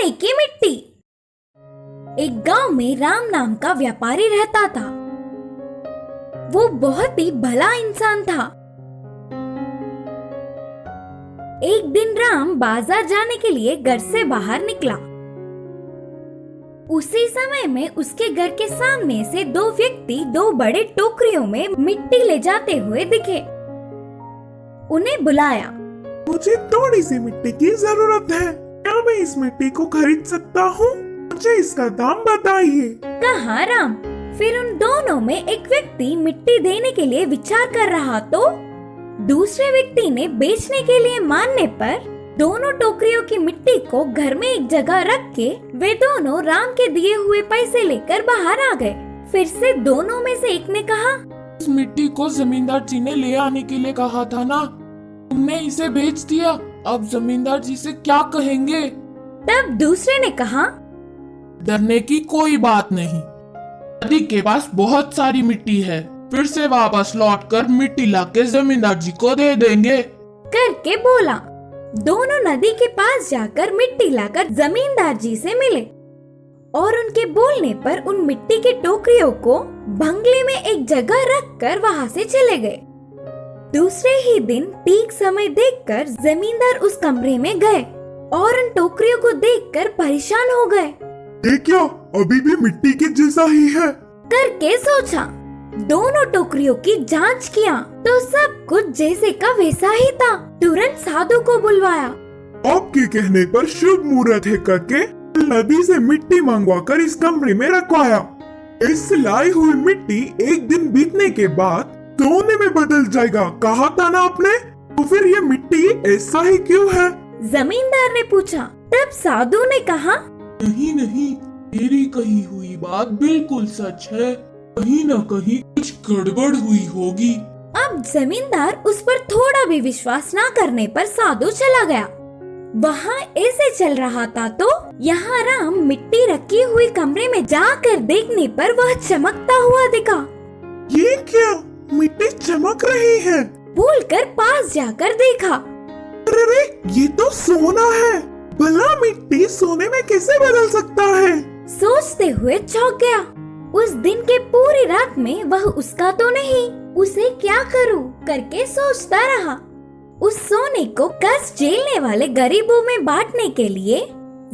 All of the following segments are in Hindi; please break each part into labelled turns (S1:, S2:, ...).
S1: सोने की मिट्टी। एक गांव में राम नाम का व्यापारी रहता था। वो बहुत ही भला इंसान था। एक दिन राम बाजार जाने के लिए घर से बाहर निकला। उसी समय में उसके घर के सामने से दो व्यक्ति दो बड़े टोकरियों में मिट्टी ले जाते हुए दिखे। उन्हें बुलाया।
S2: मुझे थोड़ी सी मिट्टी की जरूरत है, क्या मैं इस मिट्टी को खरीद सकता हूँ? मुझे इसका दाम बताइए,
S1: कहा राम। फिर उन दोनों में एक व्यक्ति मिट्टी देने के लिए विचार कर रहा तो दूसरे व्यक्ति ने बेचने के लिए मानने पर दोनों टोकरियों की मिट्टी को घर में एक जगह रख के वे दोनों राम के दिए हुए पैसे लेकर बाहर आ गए। फिर से दोनों में से एक ने कहा,
S2: इस मिट्टी को जमींदार जी ने ले आने के लिए कहा था ना, तुमने इसे बेच दिया। अब जमींदार जी से क्या कहेंगे?
S1: तब दूसरे ने कहा,
S2: डरने की कोई बात नहीं, नदी के पास बहुत सारी मिट्टी है, फिर से वापस लौटकर मिट्टी लाके जमींदार जी को दे देंगे
S1: करके बोला। दोनों नदी के पास जाकर मिट्टी लाकर जमींदार जी से मिले और उनके बोलने पर उन मिट्टी की टोकरियों को बंगले में एक जगह रखकर वहां से चले गए। दूसरे ही दिन ठीक समय देखकर जमींदार उस कमरे में गए और उन टोकरियों को देखकर परेशान हो गए।
S2: ये क्या अभी भी मिट्टी के जैसा ही है
S1: करके सोचा। दोनों टोकरियों की जांच किया तो सब कुछ जैसे का वैसा ही था। तुरंत साधु को बुलवाया।
S2: आपके कहने पर शुभ मुहूर्त है करके नदी से मिट्टी मंगवाकर इस कमरे में रखवाया। इस लाई हुई मिट्टी एक दिन बीतने के बाद सोने में बदल जाएगा, कहा था ना आपने, तो फिर ये मिट्टी ऐसा ही क्यों है?
S1: जमींदार ने पूछा। तब साधु ने कहा,
S2: नहीं नहीं, मेरी कही हुई बात बिल्कुल सच है, कहीं न कहीं कुछ गड़बड़ हुई होगी।
S1: अब जमींदार उस पर थोड़ा भी विश्वास न करने पर साधु चला गया। वहाँ ऐसे चल रहा था तो यहाँ राम मिट्टी रखी हुई कमरे में जाकर देखने पर वह चमकता हुआ दिखा।
S2: ये क्या, मिट्टी चमक रही है?
S1: बोलकर पास जाकर देखा।
S2: अरे ये तो सोना है, भला मिट्टी सोने में कैसे बदल सकता है?
S1: सोचते हुए चौंक गया। उस दिन के पूरी रात में वह उसका तो नहीं, उसे क्या करूं करके सोचता रहा। उस सोने को कष्ट झेलने वाले गरीबों में बांटने के लिए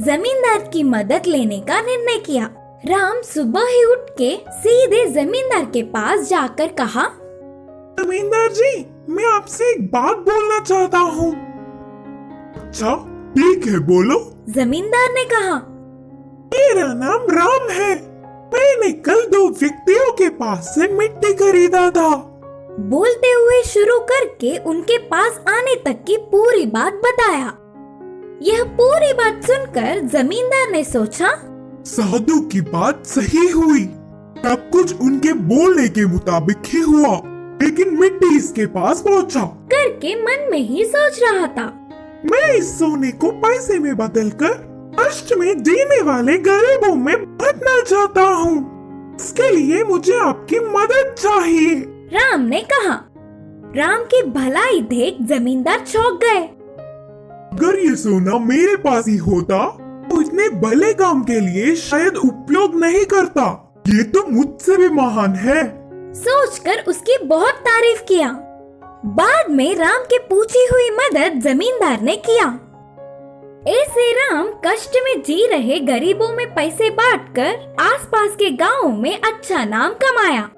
S1: जमींदार की मदद लेने का निर्णय किया। राम सुबह ही उठ के सीधे जमींदार के पास जाकर कहा,
S2: जमींदार जी, मैं आपसे एक बात बोलना चाहता हूँ। अच्छा ठीक है, बोलो।
S1: जमींदार ने कहा,
S2: मेरा नाम राम है, मैंने कल दो व्यक्तियों के पास से मिट्टी खरीदा था।
S1: बोलते हुए शुरू करके उनके पास आने तक की पूरी बात बताया। यह पूरी बात सुनकर जमींदार ने सोचा,
S2: साधु की बात सही हुई, सब कुछ उनके बोलने के मुताबिक ही हुआ, लेकिन मिट्टी इसके पास पहुंचा
S1: करके मन में ही सोच रहा था।
S2: मैं इस सोने को पैसे में बदलकर कष्ट में जीने वाले गरीबों में बांटना चाहता हूँ। इसके लिए मुझे आपकी मदद चाहिए,
S1: राम ने कहा। राम की भलाई देख जमींदार चौंक गए।
S2: अगर ये सोना मेरे पास ही होता तो इतने भले काम के लिए शायद उपयोग नहीं करता। ये तो मुझसे भी महान है।
S1: सोचकर उसकी बहुत तारीफ किया। बाद में राम की पूछी हुई मदद जमींदार ने किया। ऐसे राम कष्ट में जी रहे गरीबों में पैसे बांटकर आसपास के गांवों में अच्छा नाम कमाया।